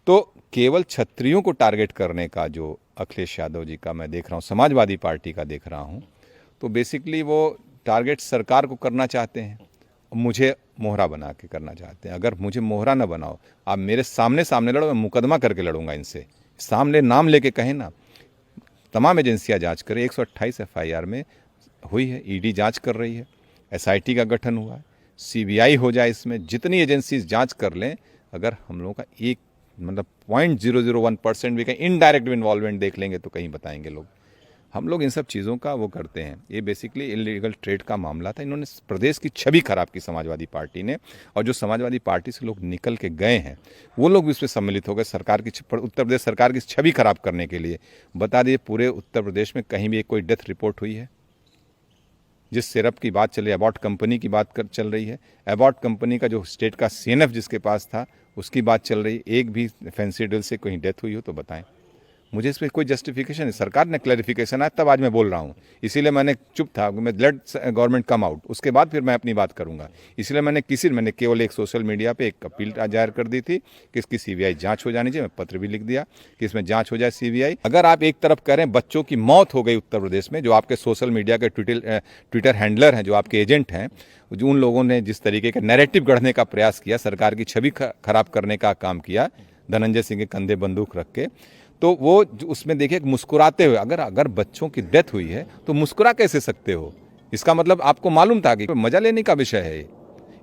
तो केवल क्षत्रियों को टारगेट करने का जो अखिलेश यादव जी का मैं देख रहा हूँ, समाजवादी पार्टी का देख रहा हूँ, तो बेसिकली वो टारगेट सरकार को करना चाहते हैं, मुझे मोहरा बना के करना चाहते हैं। अगर मुझे मोहरा न बनाओ, आप मेरे सामने सामने लड़ो, मैं मुकदमा करके लड़ूंगा इनसे। सामने नाम लेके कहें ना, तमाम एजेंसियां जांच करें। 128 एफआईआर में हुई है, ईडी जांच कर रही है, एसआईटी का गठन हुआ है, सीबीआई हो जाए, इसमें जितनी एजेंसीज जांच कर लें, अगर हम लोगों का एक मतलब 0.001% भी कहीं इनडायरेक्ट इन्वॉल्वमेंट देख लेंगे तो कहीं बताएंगे लोग। हम लोग इन सब चीज़ों का वो करते हैं। ये बेसिकली इलीगल ट्रेड का मामला था। इन्होंने प्रदेश की छवि खराब की समाजवादी पार्टी ने, और जो समाजवादी पार्टी से लोग निकल के गए हैं वो लोग भी इसमें सम्मिलित हो गए सरकार की, उत्तर प्रदेश सरकार की छवि खराब करने के लिए। बता दिए, पूरे उत्तर प्रदेश में कहीं भी एक कोई डेथ रिपोर्ट हुई है? जिस सिरप की बात चली, अबॉट कंपनी की बात चल रही है, अबॉट कंपनी का जो स्टेट का सीएनएफ जिसके पास था उसकी बात चल रही है, एक भी फैंसी डील से कहीं डेथ हुई हो तो बताएं। मुझे इस पर कोई जस्टिफिकेशन नहीं। सरकार ने क्लैरिफिकेशन आया तब आज मैं बोल रहा हूँ, इसीलिए मैंने चुप था। मैं लेट गवर्नमेंट कम आउट, उसके बाद फिर मैं अपनी बात करूँगा। इसलिए मैंने केवल एक सोशल मीडिया पे एक अपील जाहिर कर दी थी कि इसकी सीबीआई जांच हो जानी चाहिए। मैं पत्र भी लिख दिया कि इसमें जांच हो जाए सीबीआई। अगर आप एक तरफ कह रहे हैं बच्चों की मौत हो गई उत्तर प्रदेश में, जो आपके सोशल मीडिया के ट्विटर हैंडलर हैं, जो आपके एजेंट हैं, जो उन लोगों ने जिस तरीके का नैरेटिव गढ़ने का प्रयास किया, सरकार की छवि खराब करने का काम किया धनंजय सिंह के कंधे बंदूक रख के, तो वो उसमें देखिए मुस्कुराते हुए, अगर बच्चों की डेथ हुई है तो मुस्कुरा कैसे सकते हो? इसका मतलब आपको मालूम था कि मजा लेने का विषय है ये।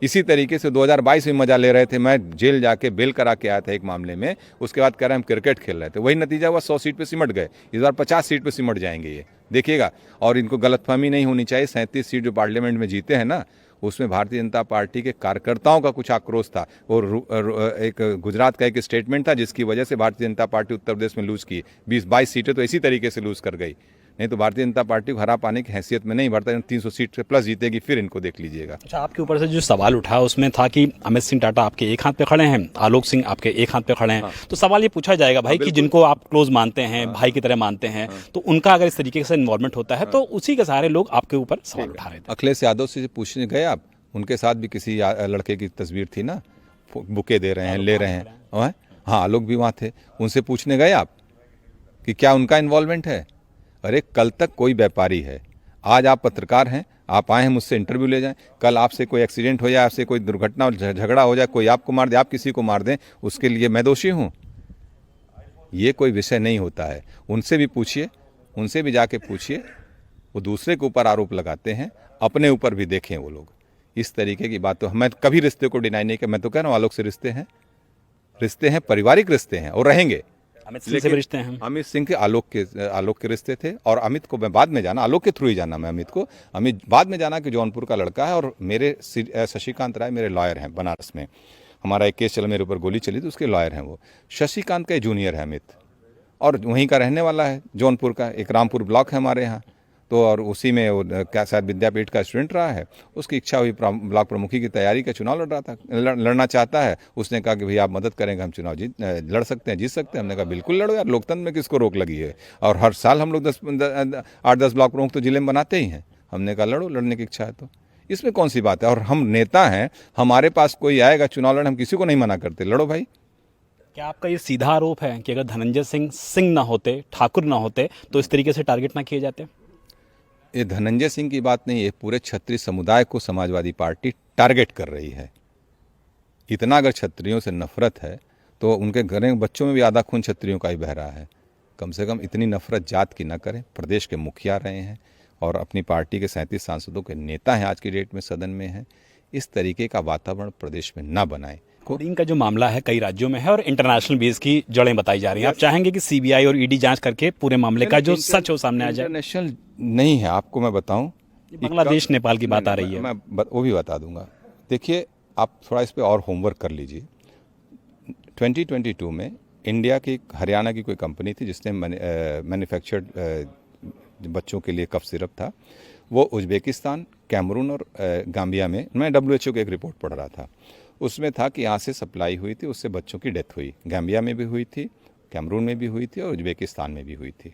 इसी तरीके से 2022 में मजा ले रहे थे। मैं जेल जाके बेल करा के आया था एक मामले में, उसके बाद कह रहे हम क्रिकेट खेल रहे थे, वही नतीजा हुआ 100 सीट पे सिमट गए। इस बार 50 सीट पे सिमट जाएंगे ये, देखिएगा। और इनको गलतफहमी नहीं होनी चाहिए, 37 सीट जो पार्लियामेंट में जीते हैं ना, उसमें भारतीय जनता पार्टी के कार्यकर्ताओं का कुछ आक्रोश था। और एक गुजरात का एक स्टेटमेंट था जिसकी वजह से भारतीय जनता पार्टी उत्तर प्रदेश में लूज की 20-22 सीटें, तो इसी तरीके से लूज कर गई। नहीं तो भारतीय जनता पार्टी को हरा पाने की हैसियत में नहीं, बढ़ता 300 सीट से प्लस जीतेगी, फिर इनको देख लीजिएगा। अच्छा, आपके ऊपर से जो सवाल उठा उसमें था कि अमित सिंह टाटा आपके एक हाथ पे खड़े हैं, आलोक सिंह आपके एक हाथ पे खड़े हैं। तो सवाल ये पूछा जाएगा भाई कि जिनको आप क्लोज मानते हैं, भाई की तरह मानते हैं, तो उनका अगर इस तरीके से इन्वॉल्वमेंट होता है तो उसी के सारे लोग आपके ऊपर सवाल उठा रहे थे। अखिलेश यादव से पूछने गए आप, उनके साथ भी किसी लड़के की तस्वीर थी ना, बुके दे रहे हैं, ले रहे हैं। हाँ, आलोक भी वहाँ थे। उनसे पूछने गए आप कि क्या उनका इन्वॉल्वमेंट है? अरे कल तक कोई व्यापारी है, आज आप पत्रकार हैं, आप आए हैं मुझसे इंटरव्यू ले जाएं। कल आपसे कोई एक्सीडेंट हो जाए, आपसे कोई दुर्घटना झगड़ा हो जाए, कोई आपको मार दे, आप किसी को मार दें, उसके लिए मैं दोषी हूँ? ये कोई विषय नहीं होता है। उनसे भी पूछिए, उनसे भी जाके पूछिए। वो दूसरे के ऊपर आरोप लगाते हैं, अपने ऊपर भी देखें वो लोग। इस तरीके की बात तो मैं कभी रिश्ते को डिनाई नहीं किया। मैं तो कह रहा हूँ आलोक से रिश्ते हैं, पारिवारिक रिश्ते हैं और रहेंगे। अमित सिंह से भी रिश्ते हैं। अमित सिंह के आलोक के रिश्ते थे, और अमित को मैं बाद में जाना, आलोक के थ्रू ही जाना मैं अमित को। अमित बाद में जाना कि जौनपुर का लड़का है, और मेरे शशिकांत राय मेरे लॉयर हैं बनारस में। हमारा एक केस चला, मेरे ऊपर गोली चली, तो उसके लॉयर हैं वो। शशिकांत का जूनियर है अमित, और वहीं का रहने वाला है, जौनपुर का। एक रामपुर ब्लॉक है हमारे यहाँ, तो और उसी में वो क्या शायद विद्यापीठ का स्टूडेंट रहा है। उसकी इच्छा हुई ब्लॉक प्रमुखी की तैयारी का, चुनाव लड़ना चाहता है। उसने कहा कि भैया आप मदद करेंगे, हम चुनाव लड़ सकते हैं, जीत सकते हैं। हमने कहा बिल्कुल लड़ो यार, लोकतंत्र में किसको रोक लगी है? और हर साल हम लोग 8-10 ब्लॉक प्रमुख तो जिले में बनाते ही हैं। हमने कहा लड़ो, लड़ने की इच्छा है तो इसमें कौन सी बात है? और हम नेता हैं, हमारे पास कोई आएगा चुनाव लड़ने, हम किसी को नहीं मना करते, लड़ो भाई। क्या आपका ये सीधा आरोप है कि अगर धनंजय सिंह ना होते, ठाकुर ना होते, तो इस तरीके से टारगेट ना किए जाते? ये धनंजय सिंह की बात नहीं है, पूरे क्षत्रिय समुदाय को समाजवादी पार्टी टारगेट कर रही है। इतना अगर क्षत्रियों से नफरत है तो उनके घर में बच्चों में भी आधा खून क्षत्रियों का ही बह रहा है। कम से कम इतनी नफरत जात की न करें। प्रदेश के मुखिया रहे हैं और अपनी पार्टी के 37 सांसदों के नेता हैं, आज की डेट में सदन में हैं। इस तरीके का वातावरण प्रदेश में न बनाएं। कोडिंग का जो मामला है कई राज्यों में है और इंटरनेशनल बेस की जड़ें बताई जा रही हैं। आप चाहेंगे कि सीबीआई और ईडी जांच करके पूरे मामले का जो सच हो सामने आ जाए? इंटरनेशनल नहीं है, आपको मैं बताऊं, बांग्लादेश नेपाल की बात आ रही है। मैं वो भी बता दूंगा। देखिए, आप थोड़ा इस पे और होमवर्क कर लीजिए। 2022 में इंडिया की हरियाणा की कोई कंपनी थी जिसने मैन्युफैक्चर्ड बच्चों के लिए कफ सिरप था, वो उज्बेकिस्तान, कैमरून और गाम्बिया में, मैं WHO की एक रिपोर्ट पढ़ रहा था, उसमें था कि यहाँ से सप्लाई हुई थी, उससे बच्चों की डेथ हुई। गाम्बिया में भी हुई थी, कैमरून में भी हुई थी और उज्बेकिस्तान में भी हुई थी।